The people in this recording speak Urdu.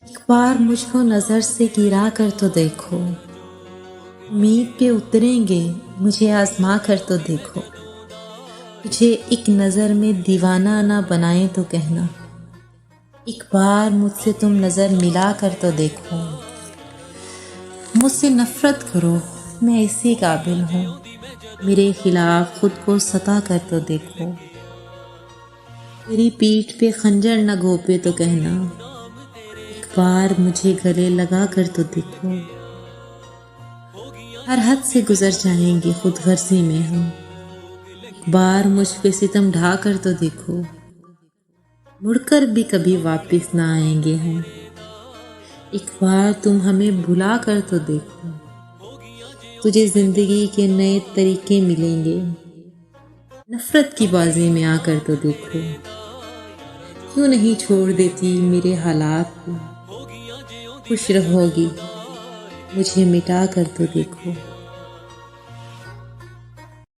ایک بار مجھ کو نظر سے گرا کر تو دیکھو، امید پہ اتریں گے مجھے آزما کر تو دیکھو، مجھے ایک نظر میں دیوانہ نہ بنائیں تو کہنا، ایک بار مجھ سے تم نظر ملا کر تو دیکھو، مجھ سے نفرت کرو میں اسی قابل ہوں، میرے خلاف خود کو ستا کر تو دیکھو، میری پیٹھ پہ خنجر نہ گھوپے تو کہنا، ایک بار مجھے گلے لگا کر تو دیکھو، ہر حد سے گزر جائیں گے خود غرضی میں ہم، ایک بار مجھ پہ ستم ڈھا کر تو دیکھو، مڑ کر بھی کبھی واپس نہ آئیں گے ہم، ایک بار تم ہمیں بھلا کر تو دیکھو، تجھے زندگی کے نئے طریقے ملیں گے، نفرت کی بازی میں آ کر تو دیکھو، کیوں نہیں چھوڑ دیتی میرے حالات کو، خوش رہو گی مجھے مٹا کر تو دیکھو۔